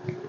Hello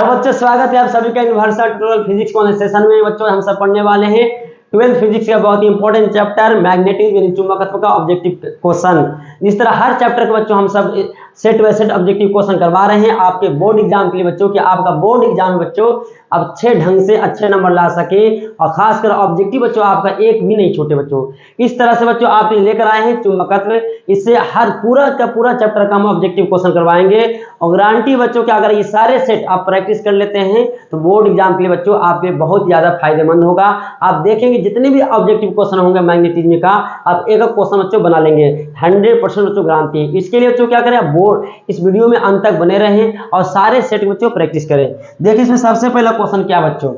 बच्चों, स्वागत है आप सभी का यूनिवर्सल ट्यूटोरियल फिजिक्स वाले सेशन में। बच्चों हम सब पढ़ने वाले हैं 12th फिजिक्स का बहुत ही इंपॉर्टेंट चैप्टर मैग्नेटिज्म यानी चुंबकत्व का ऑब्जेक्टिव क्वेश्चन। जिस तरह हर चैप्टर के बच्चों हम सब set by set objective question करवा रहे हैं आपके बोर्ड एग्जाम के लिए बच्चों, कि आपका बोर्ड एग्जाम में बच्चों अब अच्छे ढंग से अच्छे नंबर ला सके, और खासकर ऑब्जेक्टिव बच्चों आपका एक भी नहीं छोटे बच्चों। इस तरह से बच्चों आप लेकर आए हैं चुंबकत्व, इससे हर पूरा का पूरा चैप्टर का हम ऑब्जेक्टिव क्वेश्चन करवाएंगे। और गारंटी बच्चों कि अगर ये सारे सेट आप प्रैक्टिस कर लेते हैं तो बोर्ड एग्जाम के लिए बच्चों आपके बहुत ज्यादा फायदेमंद होगा। आप देखेंगे जितने भी ऑब्जेक्टिव क्वेश्चन होंगे मैग्नेटिज्म का, आप एक क्वेश्चन बच्चों बना लेंगे 100% बच्चों गारंटी है। इसके लिए बच्चों क्या करें, आप बोर्ड इस वीडियो में अंत तक बने रहें और सारे सेट बच्चों प्रैक्टिस करें। देखिए इसमें सबसे पहला क्वेश्चन क्या बच्चों,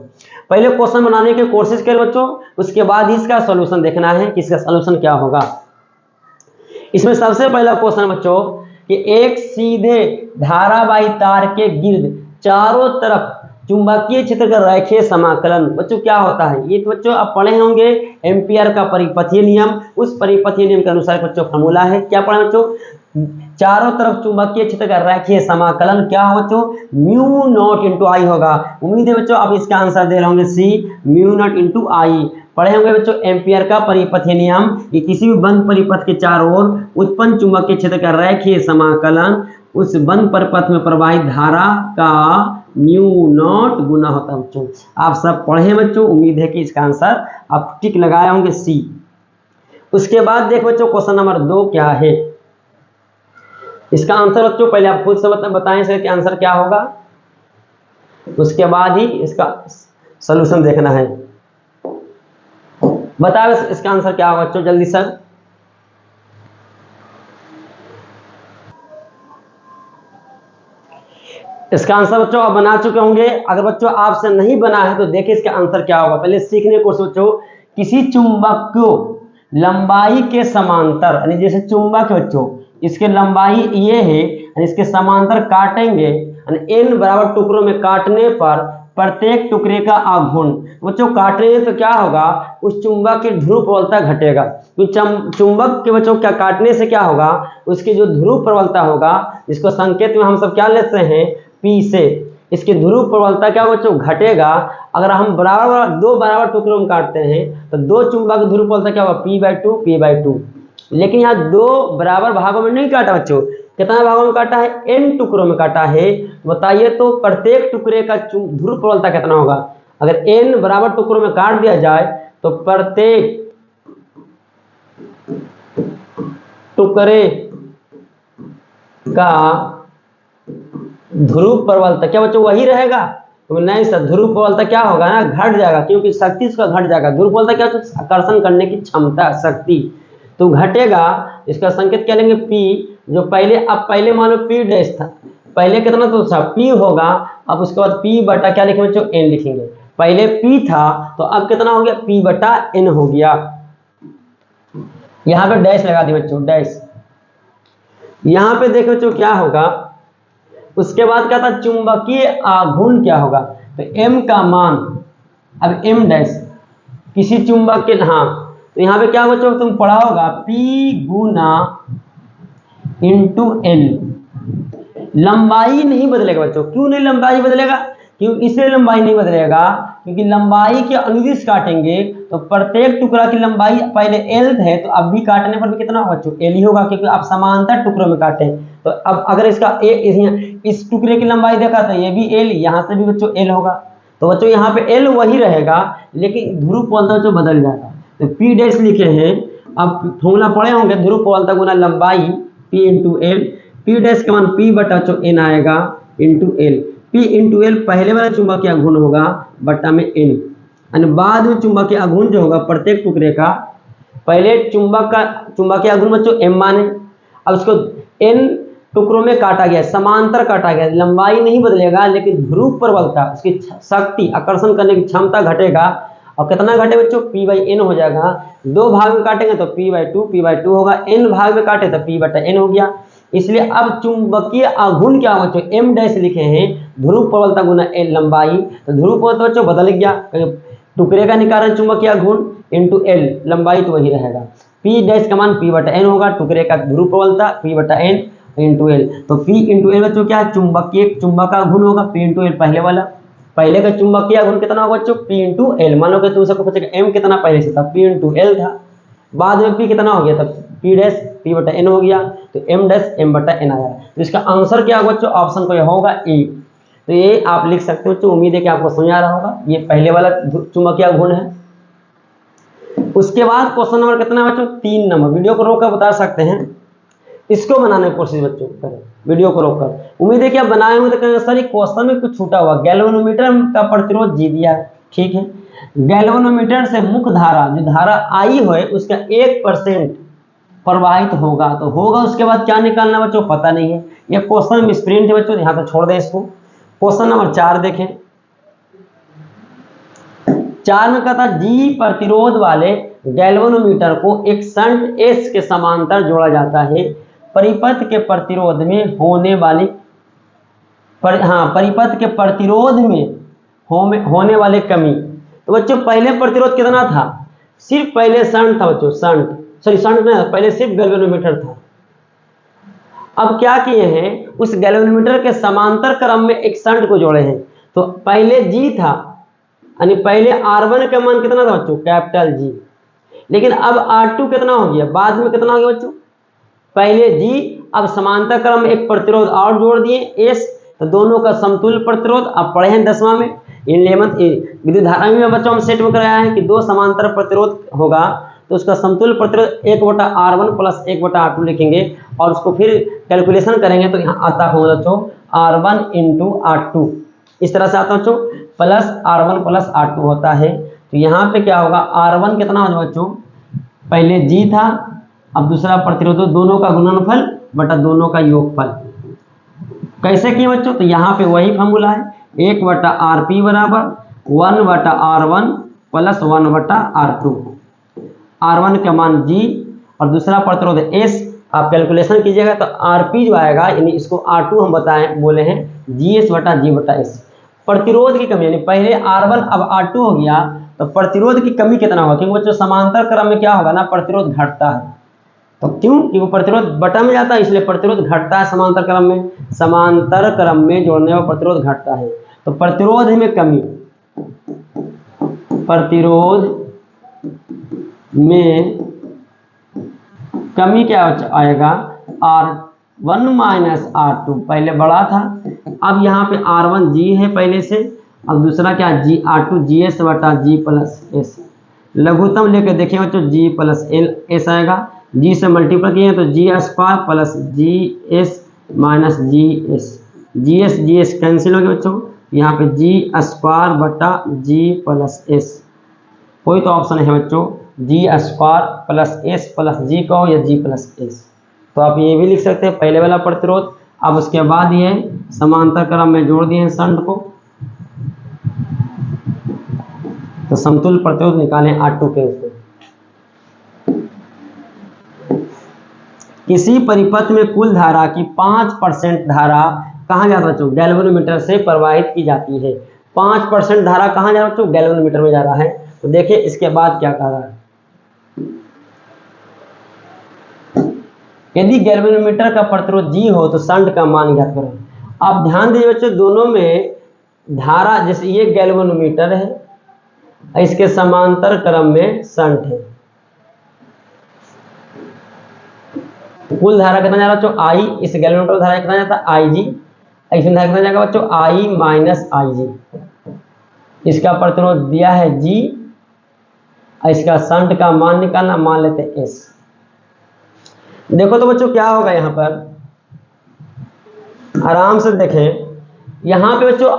पहले क्वेश्चन बनाने की कोशिश करें बच्चों, उसके बाद ही इसका सॉल्यूशन देखना है कि इसका सॉल्यूशन क्या होगा। इसमें सबसे पहला क्वेश्चन बच्चों कि एक सीधे धारावाही तार के गिर्द चारों तरफ चुंबकीय क्षेत्र का रैखिक समाकलन बच्चों क्या होता है। ये तो बच्चों आप पढ़े होंगे एम्पियर का परिपथीय नियम, उस परिपथीय नियम के अनुसार बच्चों फॉर्मूला है। क्या पढ़ा बच्चों, चारों तरफ चुंबकीय क्षेत्र का रैखिक समाकलन क्या हो बच्चों, म्यू नॉट इंटू आई होगा। उम्मीद है बच्चों आप इसका आंसर दे रहे होंगे सी, म्यू नॉट इंटू आई। पढ़े होंगे बच्चों एम्पियर का परिपथीय नियम, कि किसी भी बंद परिपथ के चारों ओर उत्पन्न चुंबकीय क्षेत्र का रैखिक समाकलन उस बंद परिपथ में प्रवाहित धारा का म्यू नॉट गुना होता है। बच्चों आप सब पढ़े बच्चों, उम्मीद है कि इसका आंसर आप टिक लगाए होंगे सी। उसके बाद देखो बच्चों क्वेश्चन नंबर 2 क्या है। इसका आंसर बच्चों पहले आप खुद से बताएं सर कि आंसर क्या होगा, उसके बाद ही इसका सॉल्यूशन देखना है। बताओ इसका आंसर क्या होगा बच्चों जल्दी सर। इसका आंसर बच्चों आप बना चुके होंगे। अगर बच्चों आपसे नहीं बना है तो देखिए इसका आंसर क्या होगा। पहले सीखने को बच्चों, किसी चुंबक को लंबाई के समांतर, यानी जैसे चुंबक बच्चों इसके लंबाई ये है, इसके समांतर काटेंगे, n बराबर टुकड़ों में काटने पर प्रत्येक टुकड़े का आघूर्ण बच्चों काटने तो क्या होगा, उस चुंबक की ध्रुव प्रबलता घटेगा। चुंबक के बच्चों क्या काटने से क्या होगा, उसकी जो ध्रुव प्रबलता होगा, इसको संकेत में हम सब क्या लेते हैं P से, इसकी ध्रुव प्रबलता क्या बच्चों घटेगा। अगर हम दो बराबर टुकड़ों में काटते हैं तो दो चुंबक की ध्रुव प्रबलता क्या होगा P/2 P/2। लेकिन यहाँ दो बराबर भागों में नहीं काटा बच्चों, कितना भागों में काटा है, n टुकड़ों में काटा है। बताइए तो प्रत्येक टुकड़े का ध्रुव प्रबलता कितना होगा। अगर n बराबर टुकड़ों में काट दिया जाए तो प्रत्येक टुकड़े का ध्रुव प्रबलता क्या बच्चों वही रहेगा, तो नहीं सर, ध्रुव प्रबलता क्या होगा ना, घट जाएगा, क्योंकि शक्ति इसका घट जाएगा। ध्रुव प्रबलता क्या होता है, आकर्षण करने की क्षमता, शक्ति, तो घटेगा। इसका संकेत क्या लेंगे P, जो पहले अब पहले मान लो P डैश था, पहले कितना तो था P होगा, अब उसके बाद P बटा क्या लिखेंगे बच्चों n लिखेंगे। पहले P था तो अब कितना हो गया P बटा n हो गया। यहाँ पे डैश लगा दी बच्चों, डैश। यहाँ पे देखो बच्चों क्या होगा, उसके बाद क्या था चुंबकीय आघूर्ण क्या होगा, तो m का मान, अब m डैश किसी चुंबक के, हाँ तो यहाँ पे क्या बच्चों तुम पढ़ा होगा P गुना इंटू L। लंबाई नहीं बदलेगा बच्चों, क्यों नहीं लंबाई बदलेगा, क्यों इसलिए लंबाई नहीं बदलेगा क्योंकि लंबाई के अनुदिश काटेंगे तो प्रत्येक टुकड़ा की लंबाई पहले L है, तो अब भी काटने पर भी कितना होगा बच्चों L ही होगा, क्योंकि आप समांतर टुकड़ों में काटे। तो अब अगर इसका इस टुकड़े की लंबाई देखा तो ये भी L, यहाँ से भी बच्चों L होगा, तो बच्चों यहाँ पे L वही रहेगा लेकिन ध्रुव प्रबलता जो बदल जाएगा। तो P डैश लिखे हैं, अब फॉर्मूला पढ़े होंगे, ध्रुव प्रबलता गुना लंबाई P into L। P dash का मान P बटा n आएगा into L। P into L पहले वाला चुंबकीय आघूर्ण होगा बटा में n, और बाद में चुंबकीय आघूर्ण जो होगा प्रत्येक टुकड़े का, पहले चुंबकीय आघूर्ण बच्चों m माने, अब उसको n टुकड़ों में काटा गया, समांतर काटा गया, लंबाई नहीं बदलेगा लेकिन ध्रुव प्रबलता, उसकी शक्ति, आकर्षण करने की क्षमता घटेगा। और कितना घटे बच्चों P/n हो जाएगा। दो भाग में काटेंगे तो P/2 होगा, n भाग में काटे तो P बटा n हो गया। इसलिए अब चुंबकीय आघूर्ण क्या बच्चों m डैश लिखे हैं, ध्रुव प्रबलता गुना l लंबाई, तो ध्रुव प्रबलता बच्चों बदल गया, टुकड़े का निकारण चुंबकीय आघूर्ण इंटू l, लंबाई तो वही रहेगा। P डैश का मान P बटा n होगा, टुकड़े का ध्रुव प्रबलता P बटा n, इंटू एल। तो P इंटू एल बच्चों क्या है, चुंबकीय चुंबक का गुण होगा P इंटू एल, पहले वाला। पहले का चुंबकीय गुण कितना होगा बच्चों, P इंटू एल। मान लो कि तुम सबको पूछेगा M कितना पहले से था, P इंटू एल था, बाद में P कितना हो गया था, P डैश P बटा N हो गया, तो M डैश M बटा N आया। तो इसका आंसर क्या होगा बच्चों, ऑप्शन को होगा E। तो ये आप लिख सकते हो बच्चों, उम्मीद है कि आपको समझ आ रहा होगा। ये पहले वाला चुंबकीय गुण है। उसके बाद क्वेश्चन नंबर कितना है बच्चों, 3 नंबर। वीडियो को रोककर बता सकते हैं, इसको बनाने की कोशिश बच्चों करें, वीडियो को रोककर। उम्मीद है कि आप बनाए होंगे। तो कहेंगे सर ये क्वेश्चन में कुछ छूटा हुआ, गैल्वेनोमीटर का प्रतिरोध जी दिया है, ठीक है। गैल्वेनोमीटर से मुख्य धारा, जो धारा आई हो उसका 1% प्रवाहित होगा, तो होगा उसके बाद क्या निकालना बच्चों पता नहीं है। ये क्वेश्चन मिसप्रिंट है बच्चों, यहाँ पे छोड़ दें इसको। क्वेश्चन नंबर 4 देखें। 4 में कहता जी प्रतिरोध वाले गैल्वेनोमीटर को एक शंट एस के समांतर जोड़ा जाता है। परिपथ के प्रतिरोध में होने वाली परिपथ के प्रतिरोध में होने वाले कमी। तो बच्चों पहले प्रतिरोध कितना था, सिर्फ पहले शंट था बच्चों, शंट नहीं, पहले सिर्फ गैल्वेनोमीटर था। अब क्या किए हैं, उस गैल्वेनोमीटर के समांतर क्रम में एक शंट को जोड़े हैं। तो पहले जी था, यानी पहले R1 का मान कितना था बच्चों, कैपिटल G। लेकिन अब R2 कितना हो गया, बाद में कितना हो गया बच्चों, पहले G, अब समांतर क्रम में एक प्रतिरोध और जोड़ दिए S। तो दोनों का समतुल्य प्रतिरोध आप पढ़े हैं 10वां में, 11th विद्युत धारा में बच्चों हम सेट में कराया है कि 2 समांतर प्रतिरोध होगा तो उसका समतुल्य प्रतिरोध 1/R1 प्लस 1/R2 लिखेंगे, और उसको फिर कैलकुलेशन करेंगे तो यहाँ आता होगा बच्चों R1 इंटू R2, इस तरह से आता है बच्चों, प्लस R1 प्लस R2 होता है। तो यहाँ पे क्या होगा, R1 कितना होगा बच्चों, पहले G था, अब दूसरा प्रतिरोध, दोनों का गुणनफल बटा दोनों का योगफल। कैसे किए बच्चों, तो यहाँ पे वही फॉर्मूला है, 1/RP बराबर 1/R1 प्लस 1/R2। R1 का मान G और दूसरा प्रतिरोध S, आप कैलकुलेशन कीजिएगा तो RP जो आएगा, यानी इसको R2 हम बोले हैं GS बटा G बटा S। प्रतिरोध की कमी, यानी पहले R1 अब R2 हो गया, तो प्रतिरोध की कमी कितना होगा, क्योंकि बच्चों समांतर क्रम में क्या होगा ना, प्रतिरोध घटता है। तो क्यों, क्योंकि प्रतिरोध बटा में जाता है, इसलिए प्रतिरोध घटता है समांतर क्रम में। समांतर क्रम में जोड़ने में प्रतिरोध घटता है, तो प्रतिरोध में कमी, प्रतिरोध में कमी क्या आएगा, R1 माइनस R2, पहले बड़ा था, अब यहाँ पे R1 G है पहले से, अब दूसरा क्या R2 GS बटा G प्लस S। लघुत्तम लेकर देखिए बच्चों, G प्लस S आएगा, G से मल्टीप्लाई किए तो G square plus GS minus GS, GS cancel हो गया बच्चों, यहाँ पे G स्क्वायर बटा G प्लस S। कोई तो ऑप्शन है बच्चों, G square plus S plus G का हो या G प्लस S। तो आप ये भी लिख सकते हैं पहले वाला प्रतिरोध, अब उसके बाद ये समांतर क्रम में जोड़ दिए हैं शंट को, तो समतुल्य प्रतिरोध निकालें R2 के उसमें। किसी परिपथ में कुल धारा की 5% धारा कहाँ जाता है बच्चों, गैल्वेनोमीटर से प्रवाहित की जाती है। 5% धारा कहाँ जा रहा है बच्चों, गैल्वेनोमीटर में जा रहा है। तो देखिए इसके बाद क्या कह रहा है, यदि गैल्वेनोमीटर का प्रतिरोध G हो तो शंट का मान ज्ञात करें। आप ध्यान दीजिए बच्चों, दोनों में धारा, जैसे ये गैल्वेनोमीटर है, इसके समांतर क्रम में शंट है। कुल धारा कितना जा रहा है बच्चों, I, इस गैल्वेनोमीटर धारा कितना जाता है IG, इसमें धारा कितना जाएगा बच्चों I माइनस IG। इसका प्रतिरोध दिया है G, इसका शंट का मान निकालना, मान लेते हैं S। देखो तो बच्चों क्या होगा, यहाँ पर आराम से देखें, यहाँ पे बच्चों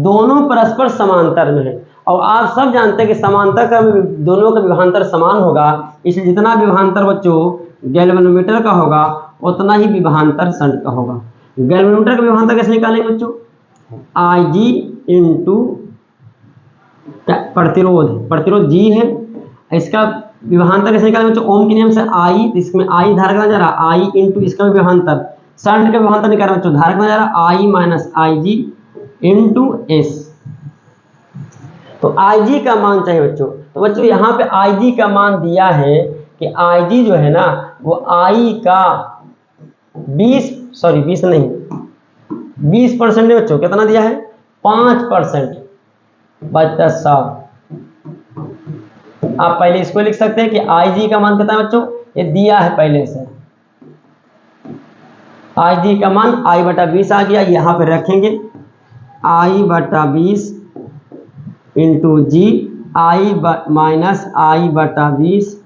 दोनों परस्पर समांतर में है, और आप सब जानते हैं कि समांतर क्रम में दोनों का विभवांतर समान होगा, इसलिए जितना विभवांतर बच्चों गैल्वेनोमीटर का होगा उतना ही विभवांतर शंट का होगा। गैल्वेनोमीटर का विभवांतर कैसे निकालेंगे बच्चों, IG इंटू प्रतिरोध G है, इसका विभवांतर कैसे निकालेंगे बच्चों, ओम के नियम से I, इसमें I धारा का जा रहा I इंटू इसका विभवांतर, शंट का विभवांतर निकालना बच्चों, धारा का जा रहा I minus IG into S। तो IG का मान चाहिए बच्चों, तो बच्चों यहाँ पे IG का मान दिया है कि IG जो है ना वो I का 20 नहीं, 20% है बच्चों, कितना दिया है 5%, बचा 100। आप पहले इसको लिख सकते हैं कि IG का मान कितना है बच्चों, ये दिया है पहले से, IG का मान I/20 आ गया, यहाँ पे रखेंगे I/20 इंटू जी I-20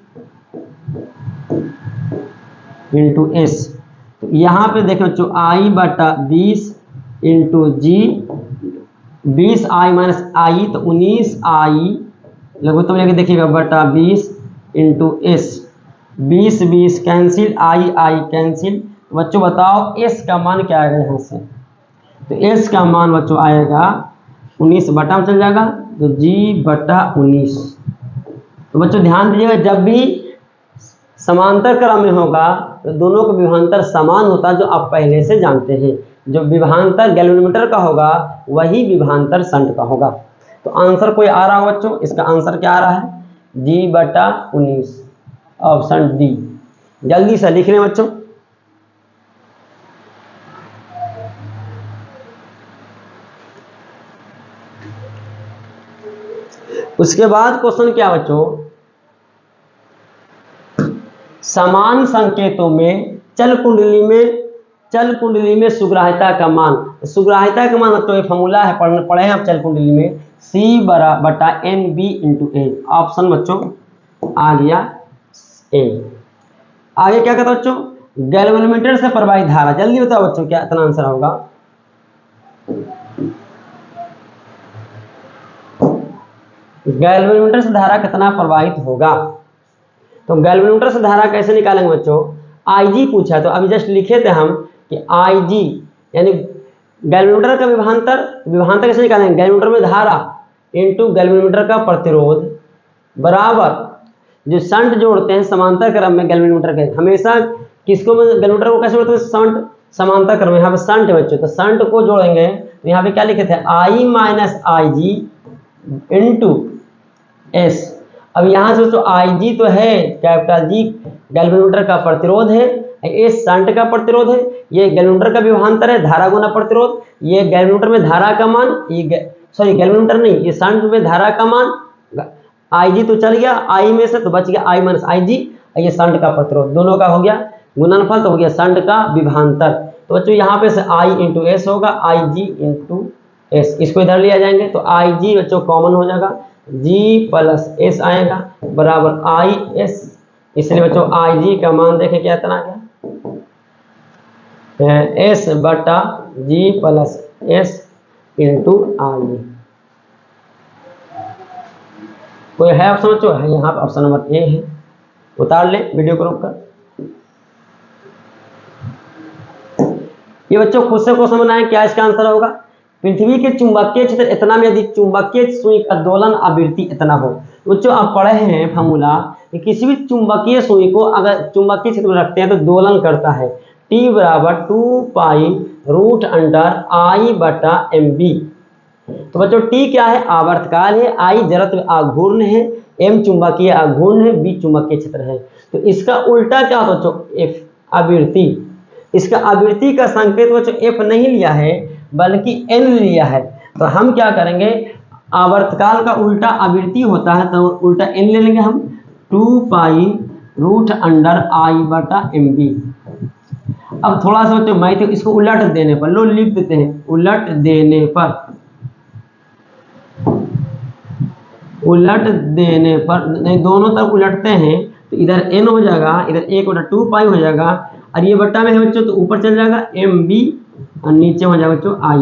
इंटू एस। तो यहाँ पे देखो बच्चों I/20 इंटू जी, 20I माइनस आई तो 19I लघुत्तम लेके देखिएगा बटा 20 into S, 20 cancel, I cancel. बच्चों बताओ एस का मान क्या आएगा यहाँ से, तो एस का मान बच्चों आएगा 19 बटा में चल जाएगा तो G/19। तो बच्चों ध्यान दीजिएगा, जब भी समांतर क्रम में होगा तो दोनों का विभवांतर समान होता है, जो आप पहले से जानते हैं। जो विभवांतर गैल्वेनोमीटर का होगा वही विभवांतर शंट का होगा। तो आंसर कोई आ रहा हो बच्चों, इसका आंसर क्या आ रहा है G/19, ऑप्शन डी। जल्दी से लिख लें बच्चों। उसके बाद क्वेश्चन क्या बच्चों, समान संकेतों में चल कुंडली में सुग्राह्यता का मान। सुग्राह्यता का मान बच्चों फॉर्मूला है, पढ़े हैं आप चल कुंडली में, C/NB इंटू ए। ऑप्शन बच्चों आ गया ए। आगे क्या कहता बच्चों, गैल्वेनोमीटर से प्रवाहित धारा। जल्दी बताओ बच्चों क्या इतना आंसर होगा, गैल्वेनोमीटर से धारा कितना प्रवाहित होगा। तो गैल्वेनोमीटर से धारा कैसे निकालेंगे बच्चों, IG पूछा तो अभी जस्ट लिखे थे हम कि IG यानी गैल्वेनोमीटर का विभवांतर कैसे निकालेंगे, गैल्वेनोमीटर में धारा इंटू गैल्वेनोमीटर का प्रतिरोध बराबर जो शंट जोड़ते हैं समांतर क्रम में गैल्वेनोमीटर के, हमेशा किसको गैल्वेनोमीटर को कैसे जोड़ते हैं, शंट समांतर क्रम में। यहाँ पे शंट है बच्चों, तो शंट को जोड़ेंगे तो यहाँ पे क्या लिखे थे I-IG इंटू एस। अब यहाँ से तो IG तो है कैपिटल G गैल्वेनोमीटर का प्रतिरोध है, ये शंट का प्रतिरोध है, ये गैल्वेनोमीटर का विभवांतर है धारा गुना प्रतिरोध, ये गैल्वेनोमीटर में धारा का मान, ये गैल्वेनोमीटर नहीं, ये शंट में धारा का मान। IG तो चल गया I में से, तो बच गया I माइनस IG, ये शंट का प्रतिरोध, दोनों का हो गया गुणनफल, तो हो गया शंट का विभवांतर। तो बच्चों यहाँ पे से I इंटू एस होगा, IG इंटू एस, इसको इधर लिया जाएंगे तो IG बच्चों कॉमन हो जाएगा, G+S आएगा बराबर IS। इसलिए बच्चों IG का मान देखें क्या इतना गया, S/G+S इंटू I। कोई है ऑप्शन बच्चों, है यहाँ पर ऑप्शन नंबर ए है, उतार ले वीडियो को रोककर। ये बच्चों खुद से क्वेश्चन बनाए, क्या इसका आंसर होगा, पृथ्वी के चुंबकीय क्षेत्र इतना में यदि चुंबकीय सुई का दोलन आवृत्ति इतना हो। बच्चों आप पढ़े हैं फॉर्मूला कि किसी भी चुंबकीय सुई को अगर चुंबकीय क्षेत्र में रखते हैं तो दोलन करता है, T/2π√I/MB। तो बच्चों T क्या है, आवर्तकाल है, I जड़त्व आघूर्ण है, M चुंबकीय आघूर्ण है, B चुंबकीय क्षेत्र है। तो इसका उल्टा क्या होता बच्चों, F आवृत्ति। इसका आवृत्ति का संकेत बच्चों F नहीं लिया है बल्कि N लिया है। तो हम क्या करेंगे, आवर्तकाल का उल्टा आवृत्ति होता है तो उल्टा N ले लेंगे हम, 2π√I/MB। अब थोड़ा सा बच्चों मैं तो इसको उलट देने पर, लो लिख देते हैं, उलट देने पर नहीं, दोनों तरफ उलटते हैं तो इधर n हो जाएगा, इधर 1/2π हो जाएगा, और ये बट्टा में है बच्चों तो ऊपर चल जाएगा MB और नीचे हो जाएगा बच्चों I।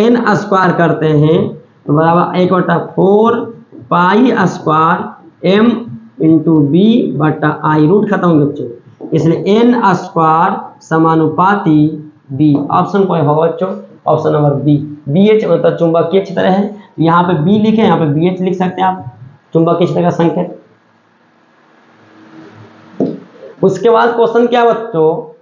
n स्क्वायर करते हैं तो बराबर 1/4π² M इंटू B/I, रूट खत्म हो बच्चों, इसलिए n स्क्वायर समानुपाती B। ऑप्शन कोई हो बच्चों, ऑप्शन नंबर बी, BH मतलब चुंबकीय क्षेत्र है, यहाँ पे B लिखे, यहाँ पे BH लिख सकते हैं आप, चुंबकीय क्षेत्र का संकेत। उसके बाद क्वेश्चन क्या बच्चों,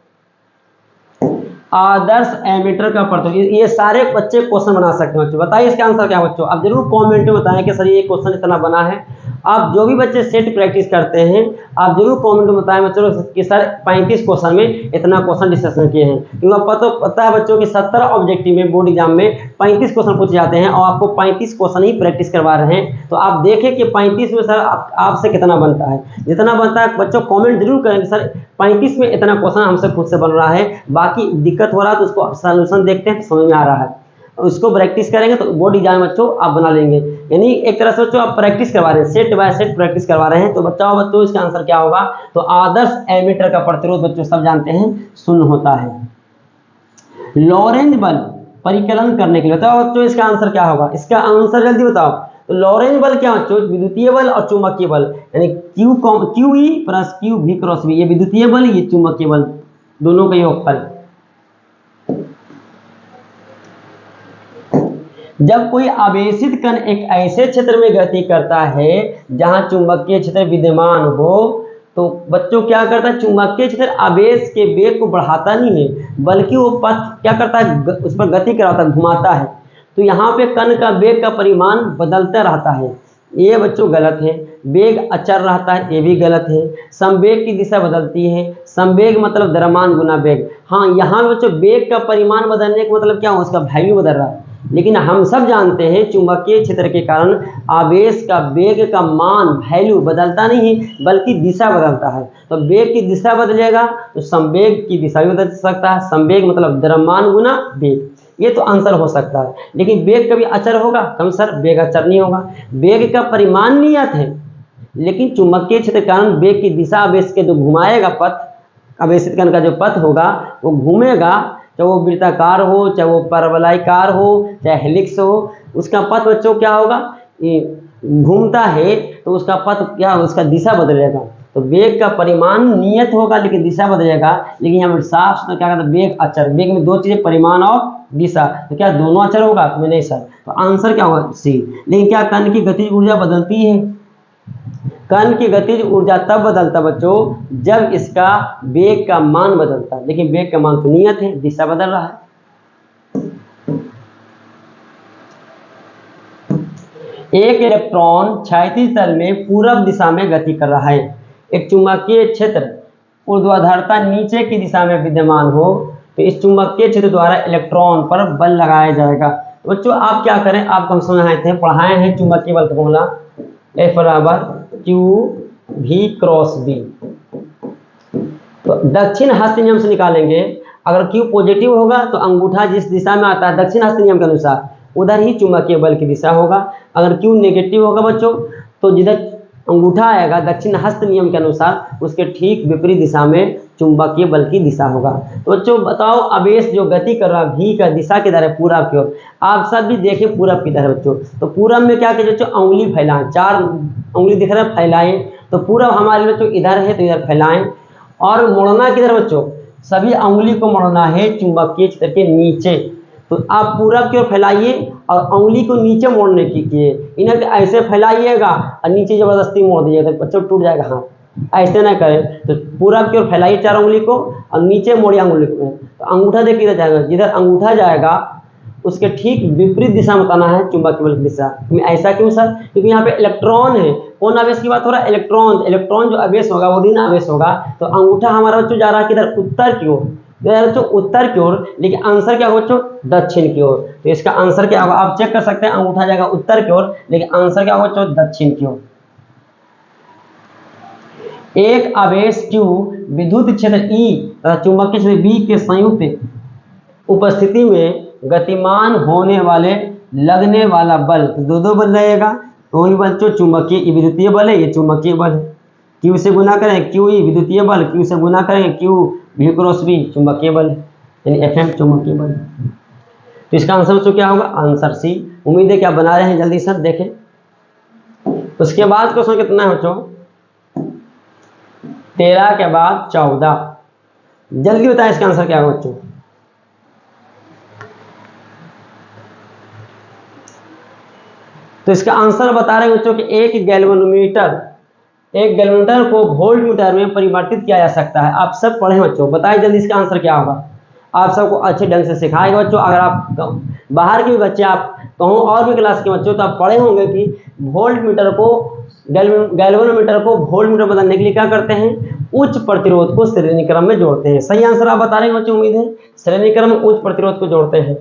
आदर्श एमीटर का प्रतिरोध। ये सारे बच्चे क्वेश्चन बना सकते हैं बच्चों, बताइए इसका आंसर क्या बच्चों, अब जरूर कमेंट में बताएं कि सर ये क्वेश्चन इतना बना है। आप जो भी बच्चे सेट प्रैक्टिस करते हैं आप जरूर कमेंट में बताएं बच्चों कि सर 35 क्वेश्चन में इतना क्वेश्चन डिस्कशन किए हैं, क्योंकि आपको पता है बच्चों कि 70 ऑब्जेक्टिव में बोर्ड एग्जाम में 35 क्वेश्चन पूछे जाते हैं और आपको 35 क्वेश्चन ही प्रैक्टिस करवा रहे हैं। तो आप देखें कि 35 में सर आपसे कितना बनता है, जितना बनता है बच्चों कॉमेंट जरूर करें कि सर 35 में इतना क्वेश्चन हमसे खुद से बन रहा है, बाकी दिक्कत हो रहा है तो उसको सोल्यूशन देखते हैं तो समझ में आ रहा है, उसको प्रैक्टिस करेंगे तो बोर्ड एग्जाम बच्चों आप बना लेंगे। यानी एक तरह से बच्चों आप प्रैक्टिस करवा रहे हैं, सेट बाय सेट प्रैक्टिस करवा रहे हैं। तो बच्चों इसका आंसर क्या होगा? तो आदर्श एमीटर का प्रतिरोध बच्चों सब जानते हैं 0 होता है। लॉरेंज बल परिकलन करने के लिए बताओ बच्चों इसका आंसर क्या होगा? इसका आंसर जल्दी बताओ। तो लॉरेंज बल क्या बच्चों? विद्युतीय बल और चुंबकीय बल, यानी q e plus q v cross v, ये विद्युतीय बल ये चुंबकीय बल, दोनों का योगफल। जब कोई आवेशित कण एक ऐसे क्षेत्र में गति करता है जहां चुंबकीय क्षेत्र विद्यमान हो, तो बच्चों क्या करता है? चुंबकीय क्षेत्र आवेश के वेग को बढ़ाता नहीं है बल्कि वो पथ क्या करता है? उस पर गति कराता है, घुमाता है। तो यहाँ पे कण का वेग का परिमाण बदलता रहता है, ये बच्चों गलत है। वेग अचर रहता है, ये भी गलत है। संवेग की दिशा बदलती है, संवेग मतलब द्रव्यमान गुना वेग। हाँ, यहाँ बच्चों वेग का परिमाण बदलने का मतलब क्या हो? उसका वैल्यू बदल रहा है। लेकिन हम सब जानते हैं चुंबकीय क्षेत्र के कारण आवेश का वेग का मान वैल्यू बदलता नहीं है बल्कि दिशा बदलता है। तो वेग की दिशा बदलेगा तो संवेग की दिशा भी बदल सकता है। संवेग मतलब द्रव्यमान गुना वेग, ये तो आंसर हो सकता है। लेकिन वेग कभी अचर होगा? कम सर, वेग अचर नहीं होगा। वेग का परिमाण नियत है, लेकिन चुंबकीय क्षेत्र के कारण वेग की दिशा आवेश के जो घुमाएगा पथ, आवेशित कण का जो पथ होगा वो घूमेगा, चाहे वो वृत्ताकार हो, चाहे वो परवलयाकार हो, चाहे हेलिक्स हो, उसका पथ बच्चों क्या होगा? घूमता है तो उसका पथ क्या, उसका दिशा बदलेगा। तो वेग का परिमाण नियत होगा लेकिन दिशा बदलेगा। लेकिन यहाँ पर साफ सुथरा क्या कहता है? वेग अचर। वेग में दो चीजें, परिमाण और दिशा, तो क्या दोनों अचर होगा? तो नहीं सर, तो आंसर क्या होगा? सी। लेकिन क्या कण की गतिज ऊर्जा बदलती है? कण की गतिज ऊर्जा तब बदलता बच्चों जब इसका वेग का मान बदलता है, लेकिन वेग का मान तो नियत है, दिशा बदल रहा है। एक इलेक्ट्रॉन क्षैतिज तल में पूरब दिशा में गति कर रहा है। एक चुंबकीय क्षेत्र ऊर्ध्वाधरता नीचे की दिशा में विद्यमान हो तो इस चुंबकीय क्षेत्र द्वारा इलेक्ट्रॉन पर बल लगाया जाएगा। बच्चों आप क्या करें, आपको हम पढ़ाए हैं चुंबकीय बल का फॉर्मूला F बराबर क्यू भी क्रॉस बी। तो दक्षिण हस्त नियम से निकालेंगे। अगर क्यू पॉजिटिव होगा तो अंगूठा जिस दिशा में आता है दक्षिण हस्त नियम के अनुसार उधर ही चुंबकीय बल की दिशा होगा। अगर क्यू नेगेटिव होगा बच्चों तो जिधर अंगूठा आएगा दक्षिण हस्त नियम के अनुसार उसके ठीक विपरीत दिशा में चुंबकीय बल की दिशा होगा। तो बच्चों बताओ आवेश जो गति कर रहा है भी का दिशा किधर है? पूरब की ओर। आप सब भी देखें पूरब किधर है बच्चों? तो पूरब में क्या कीजिए बच्चों? उंगली फैलाएं, 4 उंगली दिख रहा है, फैलाएं। तो पूरब हमारे बच्चों इधर है तो इधर फैलाएं। और मोड़ना किधर बच्चों? सभी उंगली को मोड़ना है चुंबकीय क्षेत्र के नीचे। तो आप पूरब की ओर फैलाइए और उंगली को नीचे मोड़ने की किए, इन्हें ऐसे फैलाइएगा और नीचे जबरदस्ती मोड़ दीजिएगा तो बच्चों टूट जाएगा हाथ, ऐसे ना करें। तो पूरब की ओर फैलाइए 4 उंगली को और नीचे मोड़िए उंगली को। तो अंगूठा देखिए किधर जाएगा? जिधर अंगूठा जाएगा उसके ठीक विपरीत दिशा में बताना है चुंबकीय बल की दिशा। ऐसा क्यों सर? क्योंकि यहाँ पे इलेक्ट्रॉन है। कौन आवेश की बात हो रहा है? इलेक्ट्रॉन। इलेक्ट्रॉन जो आवेश होगा वो ऋण आवेश होगा। तो अंगूठा हमारा बच्चों जा रहा है किधर? उत्तर की ओर। बच्चों उत्तर की ओर, लेकिन आंसर क्या होगा बच्चों? दक्षिण की ओर। तो इसका आंसर क्या होगा? आप चेक कर सकते हैं, अंगूठा जाएगा उत्तर की ओर लेकिन आंसर क्या होगा बच्चों? दक्षिण की ओर। एक आवेश Q विद्युत क्षेत्र E तथा चुंबकीय क्षेत्र B के संयुक्त उपस्थिति में गतिमान होने वाले लगने वाला बल, तो दो बल रहेगा। तो ही बच्चों चुंबकीय विद्युतीय बल है, ये चुंबकीय बल है। Q से गुना करें QE विद्युतीय बल, Q से गुना करेंगे Q V क्रॉस B चुंबकीय बल, यानी FM चुंबकीय बल। तो इसका आंसर बच्चों क्या होगा? Answer c. उम्मीद है कि आप बना रहे हैं, जल्दी सर देखें। उसके बाद क्वेश्चन कितना है बच्चों? 13 के बाद 14। जल्दी बताएं इसका आंसर क्या होगा बच्चों? तो इसका आंसर बता रहे हैं बच्चों कि एक गैल्वेनोमीटर को वोल्ट मीटर में परिवर्तित किया जा सकता है। आप सब पढ़े बच्चों, बताइए जल्दी इसका आंसर क्या होगा? आप सबको अच्छे ढंग से सिखाएगा बच्चों। अगर आप बाहर के भी बच्चे, आप कहूँ और भी क्लास के बच्चों, तो आप पढ़े होंगे कि वोल्ट मीटर को गैल्वेनोमीटर को वोल्टमीटर बदलने के लिए क्या करते हैं, उच्च प्रतिरोध को श्रेणी क्रम में जोड़ते हैं। सही आंसर आप बता रहे हैं बच्चों, उम्मीद है। श्रेणी क्रम में उच्च प्रतिरोध को जोड़ते हैं।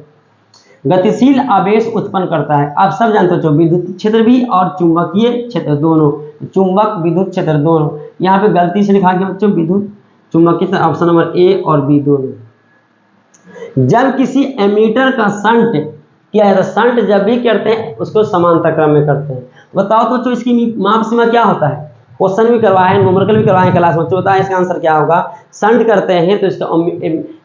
गतिशील आवेश उत्पन्न करता है। आप सब जानते हो विद्युत क्षेत्र भी और चुंबकीय क्षेत्र दोनों, चुंबक विद्युत क्षेत्र दोनों। यहाँ पे गलती से लिखा गया बच्चों विद्युत चुंबकीय, ऑप्शन नंबर ए और बी दोनों। जब किसी एमीटर का शंट किया जाता है, शंट जब भी करते हैं उसको समांतर क्रम में करते हैं। बताओ तो बच्चों इसकी माप सीमा क्या होता है, क्वेश्चन भी करवाए हैं, न्यूमेरिकल भी करवाए हैं क्लास में, बताया इसका आंसर क्या होगा। शंट करते हैं तो इसका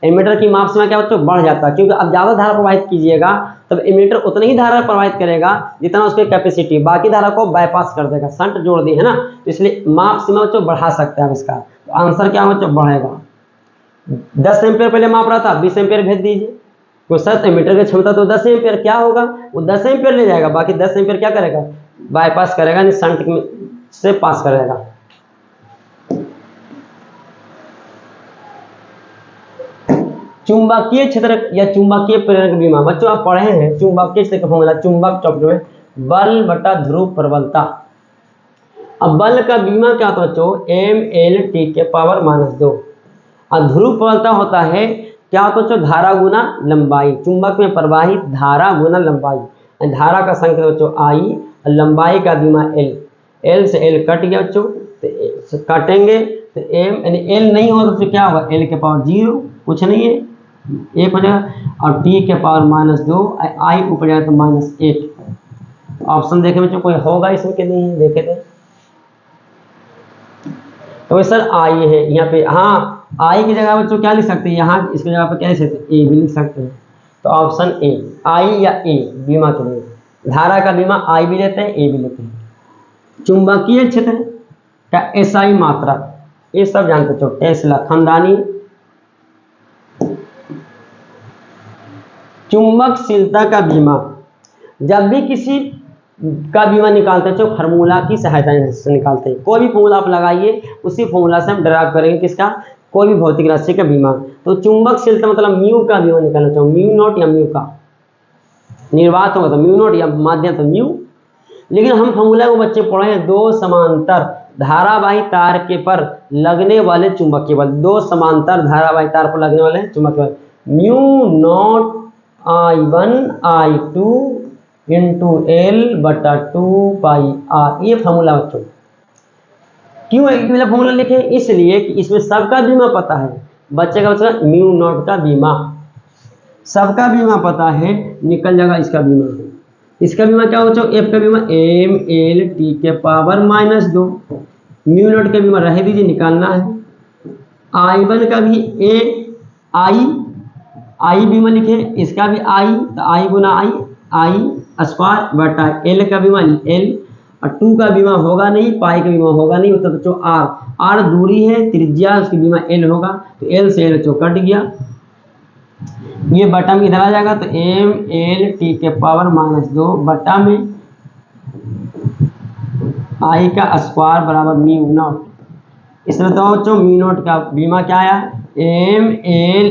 एमीटर की माप सीमा क्या बच्चों बढ़ जाता है, क्योंकि अब ज़्यादा धारा प्रवाहित कीजिएगा तब एमीटर उतनी ही धारा प्रवाहित करेगा जितना उसकी कैपेसिटी, बाकी धारा को बाईपास कर देगा। शंट जोड़ दी है ना, तो इसलिए माप सीमा बच्चों बढ़ा सकते हैं इसका। तो आंसर क्या बच्चों बढ़ेगा। 10 एम्पियर पहले माप रहा था, 20 एम्पियर भेज दीजिए। तो 7 एमीटर की क्षमता तो 10 एम्पियर, क्या होगा वो 10 एम्पियर ले जाएगा, बाकी 10 एम्पियर क्या करेगा, बाईपास करेगा, शंट से पास करेगा। चुंबकीय क्षेत्र या चुंबकीय प्रेरक बीमा, बच्चों आप पढ़े हैं चुंबकीय क्षेत्र का फॉर्मूला, चुंबक चौपट में बल बटा ध्रुव प्रबलता। अब बल का बीमा क्या होता है बच्चों, mL T (-2) और ध्रुव प्रबलता होता है क्या होता है बच्चों, धारा गुना लंबाई। चुंबक में प्रवाहित धारा गुना लंबाई। धारा का संकेत बच्चों I, लंबाई का बीमा L। L से L कट गया बच्चों, तो काटेंगे तो m यानी L नहीं हो तो क्या होगा, L⁻0 कुछ नहीं है, 1 हो जाएगा, और T⁻-2 I ऊपर जाएगा तो -1। ऑप्शन देखे बच्चों कोई होगा इसमें कि नहीं, देखे थे तो सर I है यहाँ पे। हाँ I की जगह बच्चों क्या लिख सकते हैं, यहाँ इसकी जगह पर क्या लिख सकते हैं, A भी लिख सकते हैं। तो ऑप्शन ए, I या A बीमा के लिए, धारा का बीमा I भी लेते हैं, A भी लेते हैं। चुंबकीय क्षेत्र का SI मात्रा, ये सब जानते हो, टेस्ला खानदानी। चुंबकशीलता का बीमा, जब भी किसी का बीमा निकालते हैं तो फार्मूला की सहायता से निकालते हैं। कोई भी फॉर्मूला आप लगाइए, उसी फॉर्मूला से हम ड्राइव करेंगे किसका, कोई भी भौतिक राशि का बीमा। तो चुंबकशीलता मतलब म्यू का बीमा निकालना चाहूँ, म्यू नॉट या म्यू का निर्वात होगा तो म्यू नॉट या माध्यम तो म्यू। लेकिन हम फॉर्मूला को बच्चे पढ़े हैं, दो समांतर धारावाही तार के पर लगने वाले चुंबकीय बल, दो समांतर धारावाही तार पर लगने वाले चुंबकीय बल, mu naught I1 I2 into L बटा 2πr। ये फॉर्मूला बच्चों, क्यों एक वाला फॉर्मूला लिखे, इसलिए कि इसमें सबका बीमा पता है। बच्चे का बच्चा म्यू नॉट का बीमा, सबका बीमा पता है, निकल जाएगा इसका बीमा। इसका बीमा क्या हो बच्चों, F का बीमा mL T⁻-2, म्यू नॉट का बीमा रह दीजिए, निकालना है। I1 का भी I बीमा लिखे, इसका भी I, तो I गुना I स्क्वायर बटा L का बीमा L, और 2 का बीमा होगा नहीं, पाई का बीमा होगा नहीं, मतलब बच्चों R दूरी है, त्रिज्या उसकी बीमा L होगा, तो L से L कट गया, ये बटा में इधर आ जाएगा, तो mL T⁻-2 बटा में I का स्क्वायर बराबर म्यू नॉट। इसमें तो बच्चों म्यू नॉट का बीमा क्या आया, mL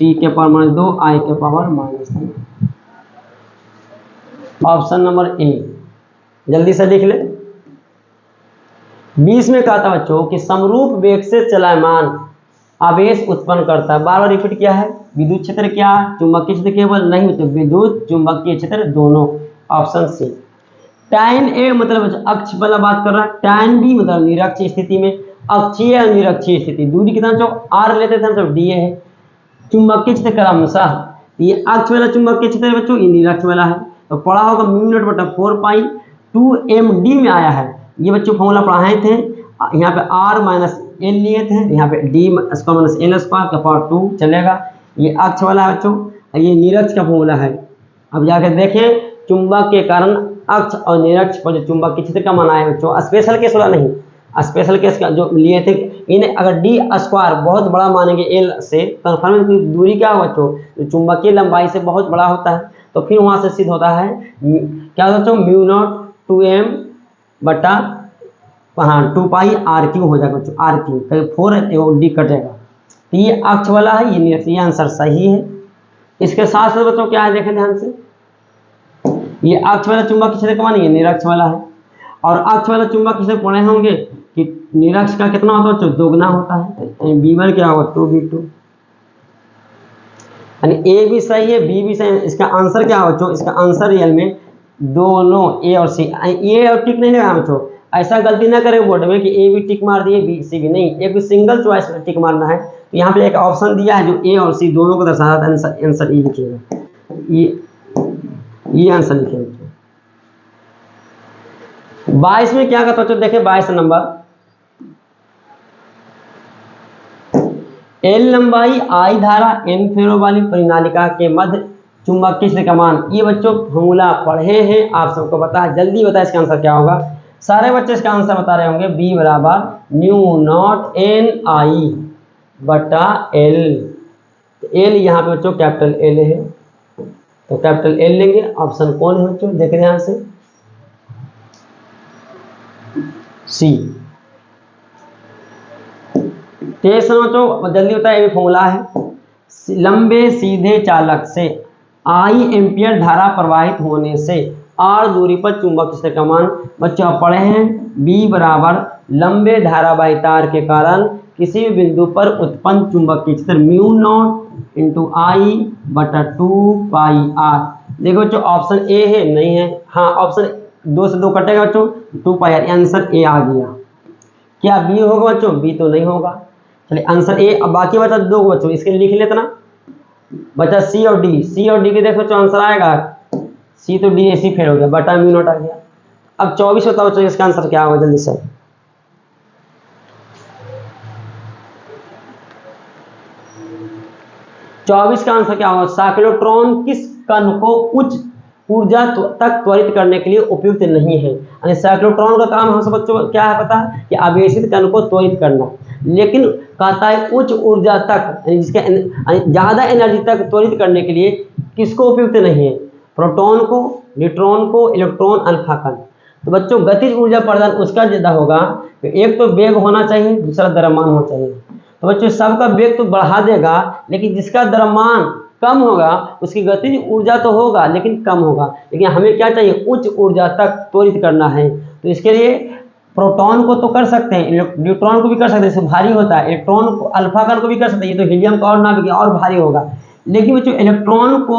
T⁻-2 I⁻-3। Option number A, जल्दी से लिख ले। 20 में कहा था बच्चों कि समरूप वेग से चलायमान आवेश उत्पन्न करता है। बार बार रिपीट किया है। विद्युत क्षेत्र क्या, चुंबकीय क्षेत्र केवल नहीं, तो विद्युत चुंबकीय क्षेत्र दोनों। Option C. tan A मतलब अक्ष वाला बात कर रहा है, tan B मतलब निरक्ष स्थिति में, अक्षीय और निरक्षीय स्थिति, दूरी कितना जो r लेते थे तो d है। चुंबकीय क्षेत्र क्रमशः, ये अक्ष वाला चुंबकीय क्षेत्र बच्चों, ये निरक्ष वाला है, तो पढ़ा होगा म्यू नॉट बटा 4π 2md में आया है। ये बच्चों फॉर्मूला पढ़ाए थे, यहाँ पे r - l लिए थे, यहाँ पे d² - l² का पावर 2 चलेगा। ये अक्ष वाला है बच्चों, ये निरक्ष का फॉर्मूला है। अब जाकर देखें, चुंबक के कारण अक्ष और निरक्ष पर जो चुंबकीय क्षेत्र का माना है बच्चों, स्पेशल केस वाला नहीं, स्पेशल केस का जो लिए थे, इन्हें अगर d² बहुत बड़ा मानेंगे l से, कन्फर्म की दूरी क्या हो बच्चों, तो चुंबकीय लंबाई से बहुत बड़ा होता है, तो फिर वहां से सिद्ध होता है क्या बच्चों, म्यू नॉट 2m बटा 2πr³ हो जाएगा बच्चों, r³ 4 है तो d कटेगा। तो ये अक्ष वाला है, ये निरक्ष, ये आंसर सही है। इसके साथ साथ बच्चों क्या है, देखें ध्यान से, ये अक्ष वाला चुंबकीय क्षेत्र का मान, ये निरक्ष वाला है। और अक्ष वाला चुंबक किसे पढ़े होंगे कि निरक्ष का कितना होता है बच्चों, दोगुना होता है। B1 क्या होगा 2B2, यानी ए भी सही है बी भी सही है। इसका आंसर क्या होगा बच्चों, इसका आंसर रियल में दोनों ए और सी। ए और टिक नहीं लगा बच्चों, ऐसा गलती ना करें बोर्ड में कि ए भी टिक मार दिए बी सी भी नहीं, एक भी सिंगल चॉइस में टिक मारना है। तो यहाँ पे एक ऑप्शन दिया है जो ए और सी दोनों को दर्शा रहा है, आंसर ई लिखिएगा, ये आंसर लिखिएगा। 22 में क्या करता बच्चों, देखिए 22 नंबर, एल लंबाई आई धारा एन फेरो वाली परिनालिका के मध्य चुंबकीय क्षेत्र का मान। ये बच्चों फॉर्मूला पढ़े हैं, आप सबको पता है, जल्दी बताए इसका आंसर क्या होगा। सारे बच्चे इसका आंसर बता रहे होंगे, बी बराबर न्यू नॉट एन आई बटा एल। एल यहाँ पे बच्चों कैपिटल एल है, तो कैपिटल एल लेंगे। ऑप्शन कौन है बच्चों, देख रहे हैं यहाँ से, सी। जल्दी होता है, ये फॉर्मूला है, लंबे सीधे चालक से आई एम्पियर धारा प्रवाहित होने से आर दूरी पर चुंबक क्षेत्र का मान। बच्चों आप पढ़े हैं, बी बराबर लंबे धारावाही तार के कारण किसी भी बिंदु पर उत्पन्न चुंबकीय क्षेत्र म्यू नॉट इंटू आई बटा 2 पाई आर। देखो बच्चों ऑप्शन ए है, नहीं है, हाँ ऑप्शन 2 से 2 कटेगा बच्चों, 2 पाई आर, आंसर ए आ गया। क्या बी होगा बच्चों, बी तो नहीं होगा, चलिए आंसर ए। अब बाकी बचा दो बच्चों, इसके लिख लेते ना, बचा सी और डी। सी और डी के देखो बच्चों आंसर आएगा, सी तो डी ऐसी फेल हो गया, बटा म्यू नॉट आ गया। अब 24 बताओ बच्चों, इसका आंसर क्या होगा जल्दी से। 24 का आंसर क्या होगा, साइक्लोट्रॉन किस कण को उच्च ऊर्जा तक त्वरित करने के लिए उपयुक्त नहीं है। यानी साइक्लोट्रॉन का काम हम सब बच्चों क्या है पता है, कि आवेशित कण को त्वरित करना, लेकिन कहता है उच्च ऊर्जा तक, जिसके ज्यादा एनर्जी तक त्वरित करने के लिए किसको उपयुक्त नहीं है, प्रोटॉन को, न्यूट्रॉन को, इलेक्ट्रॉन, अल्फा कण। तो बच्चों गतिज ऊर्जा प्रदान उसका ज्यादा होगा, तो एक तो वेग होना चाहिए, दूसरा द्रव्यमान होना चाहिए। तो बच्चों सबका वेग तो बढ़ा देगा, लेकिन जिसका द्रव्यमान कम होगा उसकी गतिज ऊर्जा तो होगा लेकिन कम होगा। लेकिन हमें क्या चाहिए, उच्च ऊर्जा तक त्वरित करना है। तो इसके लिए प्रोटॉन को तो कर सकते हैं, न्यूट्रॉन को भी कर सकते हैं, इससे भारी होता है, इलेक्ट्रॉन को, अल्फा कण को भी कर सकते हैं, ये तो हीलियम का और नाभिक और भारी होगा। लेकिन बच्चों इलेक्ट्रॉन को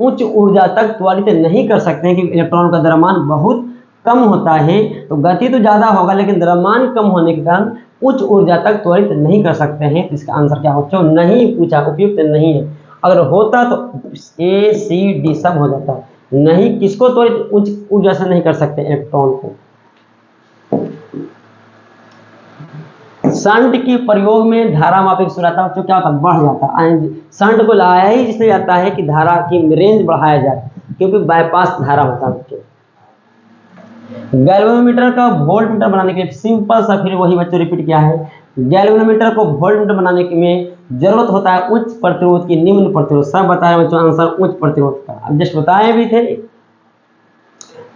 उच्च ऊर्जा तक त्वरित नहीं कर सकते हैं, क्योंकि इलेक्ट्रॉन का द्रव्यमान बहुत कम होता है। तो गति तो ज्यादा होगा लेकिन द्रव्यमान कम होने के कारण उच्च ऊर्जा तक त्वरित नहीं कर सकते हैं। तो इसका आंसर क्या हो, नहीं पूछा, उपयुक्त नहीं है। अगर होता तो ए सी डी सब हो जाता, नहीं, किसको त्वरित उच्च ऊर्जा से नहीं कर सकते, इलेक्ट्रॉन को। शंट के प्रयोग में धारा मापी की सूत्रता तो क्या होता है, बढ़ जाता है। शंट को लाया ही इसलिए जाता है कि धारा की रेंज बढ़ाया जाए, क्योंकि बाईपास धारा होता है। गैल्वेनोमीटर का वोल्ट मीटर बनाने के लिए सिंपल सा, फिर वही बच्चों रिपीट किया है, गैल्वेनोमीटर को वोल्ट मीटर बनाने में जरूरत होता है उच्च प्रतिरोध की निम्न प्रतिरोध। सब बताया बच्चों आंसर उच्च प्रतिरोध का, अब जस्ट बताए भी थे।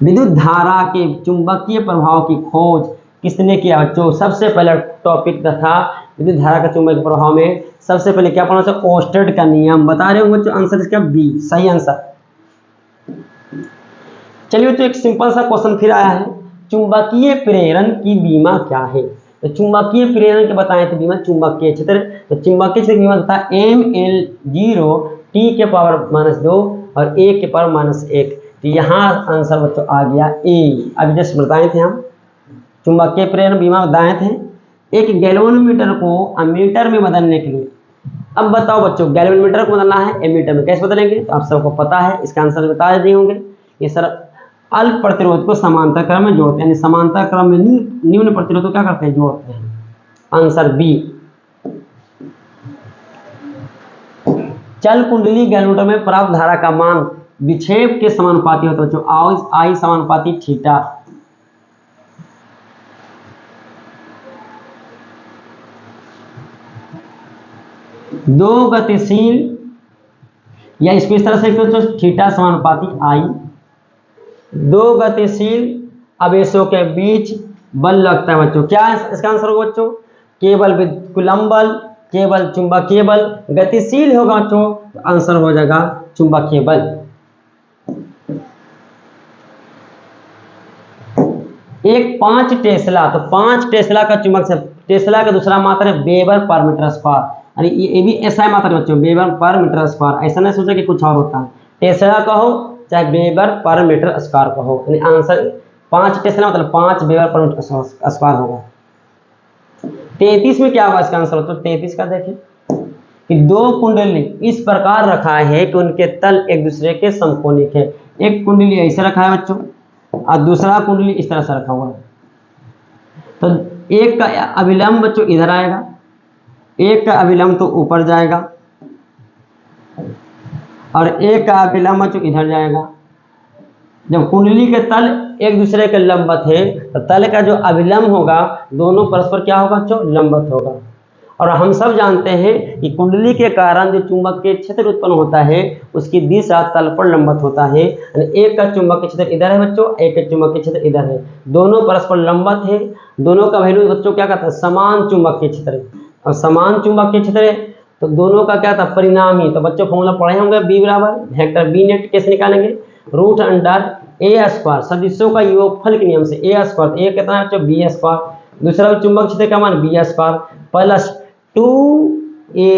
विद्युत धारा के चुंबकीय प्रभाव की खोज किसने किया बच्चों, सबसे पहला टॉपिक था विद्युत धारा का चुंबकीय प्रभाव में सबसे पहले क्या पढ़ा था, ओस्टेड का नियम। बता रहे हो बच्चों, आंसर इसका बी सही आंसर। चलिए बच्चों एक सिंपल सा क्वेश्चन फिर आया है, चुंबकीय प्रेरण की बीमा क्या है। तो चुंबकीय प्रेरण के बताए थे बीमा, चुंबकीय क्षेत्र, तो चुंबकीय क्षेत्र बीमा था ML0 T के पावर -2 और A के पावर -1। तो यहाँ आंसर बच्चों आ गया ए। अभी जस्ट बताए थे हम, चुंबकीय प्रेरण बीमा बताए थे। एक गैल्वेनोमीटर को अमीटर में बदलने के लिए, अब बताओ बच्चों गैल्वेनोमीटर को बदलना है एमीटर में, कैसे बदलेंगे, तो आप सबको पता है, इसका आंसर बता दिए होंगे। ये सर अल्प प्रतिरोध को समांतर क्रम में जोड़ते हैं, यानी समांतर क्रम में निम्न प्रतिरोध को क्या करते हैं, जोड़ते हैं। Answer b. चल कुंडली गैल्वेनोमीटर में प्राप्त धारा का मान विक्षेप के समानुपाती होता है बच्चों, आई समानुपाती थीटा। दो गतिशील, या इसको इस तरह से तो थीटा समानुपाती आई, दो गतिशील आवेशों के बीच बल लगता है बच्चों। क्या इसका आंसर होगा बच्चों, केवल कूलम्ब बल, केवल चुंबकीय बल। गतिशील होगा बच्चों तो आंसर हो जाएगा चुंबकीय बल। एक 5 टेस्ला, तो 5 टेस्ला का चुंबक से, टेस्ला का दूसरा मात्रा है वेबर पर मीटर स्क्वायर। अरे ये भी ऐसा है मात्रा बच्चों, वेबर पर मीटर स्क्वायर। ऐसा नहीं सोचा कि कुछ और होता है, टेस्ला कहो चाहे वेबर पर मीटर स्क्वायर कहो, यानी आंसर 5 टेस्ला मतलब 5 वेबर पर मीटर स्क्वायर होगा। 33 में क्या होगा इसका आंसर? तो 33 का देखिए कि दो कुंडली इस प्रकार रखा है कि उनके तल एक दूसरे के समकोणिक है। एक कुंडली ऐसे रखा है बच्चों और दूसरा कुंडली इस तरह से रखा हुआ है। तो एक का अभिलंब बच्चों इधर आएगा, एक का अभिलंब तो ऊपर जाएगा और एक का अभिलंब बच्चों इधर जाएगा। जब कुंडली के तल एक दूसरे के लंबवत है तो तल का जो अभिलंब होगा दोनों परस्पर क्या होगा बच्चों? लंबवत होगा। और हम सब जानते हैं कि कुंडली के कारण जो चुंबकीय क्षेत्र उत्पन्न होता है उसकी दिशा तल पर लंबवत होता है। एक का चुंबकीय क्षेत्र इधर है बच्चों, एक का चुंबकीय क्षेत्र इधर है, दोनों परस्पर लंबवत है। दोनों का वैल्यू बच्चों क्या कहता है? समान चुंबकीय क्षेत्र। और समान चुंबकीय क्षेत्र है तो दोनों का क्या था? परिणामी। तो बच्चों फॉर्मूला पढ़े होंगे, बी बराबर वेक्टर बी नेट कैसे निकालेंगे? रूट अंडर ए स्क्वायर, सदिशों का योगफल के नियम से। ए स्क्वायर, ए कितना है बच्चों? B square. दूसरा चुंबक क्षेत्र का मान b square plus 2a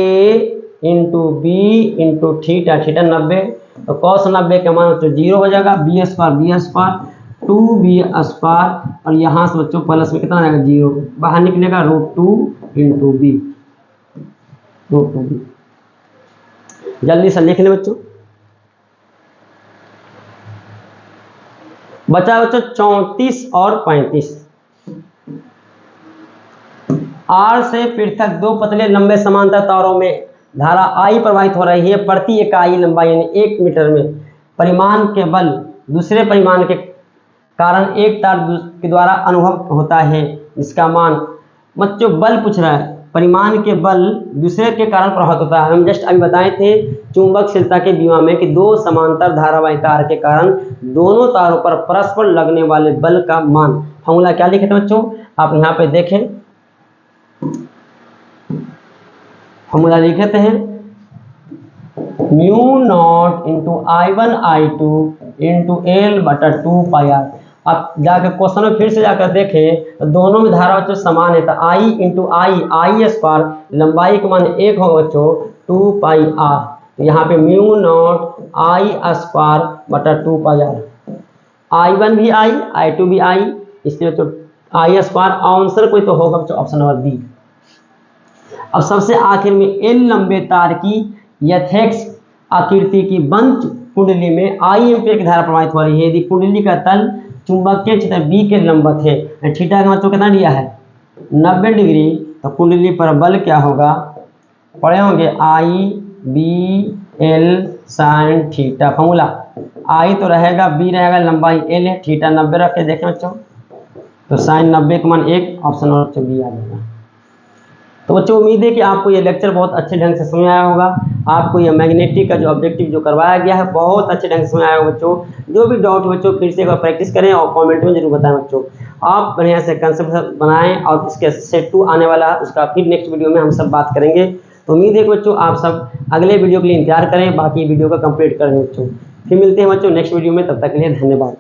into b into theta, theta 90, तो कॉस 90 का मान बच्चों 0 हो जाएगा। बी स्क्वायर 2b स्क्वायर और यहाँ से बच्चों प्लस में कितना आएगा? 0, बाहर निकलेगा √2 इंटू बी, √2b। जल्दी से लिख लें बच्चों। बचा बच्चों 34 और 35। आर से पृथक दो पतले लंबे समांतर तारों में धारा I प्रवाहित हो रही है। प्रति इकाई लंबाई यानी 1 मीटर में परिमाण के बल दूसरे परिमाण के कारण एक तार के द्वारा अनुभव होता है, इसका मान बच्चों बल पूछ रहा है। परिमाण के बल दूसरे के कारण प्रभावित होता है। हम जस्ट अभी बताए थे चुंबकशीलता के बीमा में कि दो समांतर धारावाही तार के कारण दोनों तारों पर परस्पर लगने वाले बल का मान। फॉर्मूला क्या लिखे थे बच्चों? आप यहाँ पे देखें, फॉर्मूला लिखे थे μ0 into I1 I2 into L बटा 2πr। अब जाकर क्वेश्चन में फिर से जाकर देखें तो दोनों में धारा बच्चों समान है, तो I इंटू आई स्क्वायर लंबाई का मान 1 होगा बच्चों 2πr। तो यहाँ पे μ0 I स्क्वायर बटा 2πr। I1 भी I, I2 भी I, इसलिए बच्चों I स्क्वायर। आंसर कोई तो होगा बच्चों ऑप्शन नंबर बी। अब सबसे आखिर में एल लंबे तार की यथेक्स आकृति की बंद कुंडली में I एम्पीयर की धारा प्रवाहित हो रही है। यदि कुंडली का तल चुंबकीय क्षेत्र बी के लंबवत है, थीटा का बच्चों कितना दिया है? 90 डिग्री, तो कुंडली पर बल क्या होगा? पढ़े होंगे I B L sine theta. Formula I तो रहेगा, B रहेगा, लंबाई L है, थीटा 90 रख के देखें बच्चों, तो साइन 90 का मान 1, ऑप्शन नंबर बी आ जाएगा। तो बच्चों उम्मीद है कि आपको ये लेक्चर बहुत अच्छे ढंग से समझ आया होगा। आपको ये मैग्नेटिक का जो ऑब्जेक्टिव जो करवाया गया है बहुत अच्छे ढंग से समझ आया होगा बच्चों। जो भी डाउट बच्चों फिर से एक बार प्रैक्टिस करें और कमेंट में जरूर बताएं बच्चों। आप बढ़िया से कंसेप्ट बनाएं और इसके सेट 2 आने वाला है, उसका फिर नेक्स्ट वीडियो में हम सब बात करेंगे। तो उम्मीद है कि बच्चों आप सब अगले वीडियो के लिए इंतजार करें, बाकी वीडियो का कंप्लीट करें बच्चों। फिर मिलते हैं बच्चों नेक्स्ट वीडियो में, तब तक के लिए धन्यवाद।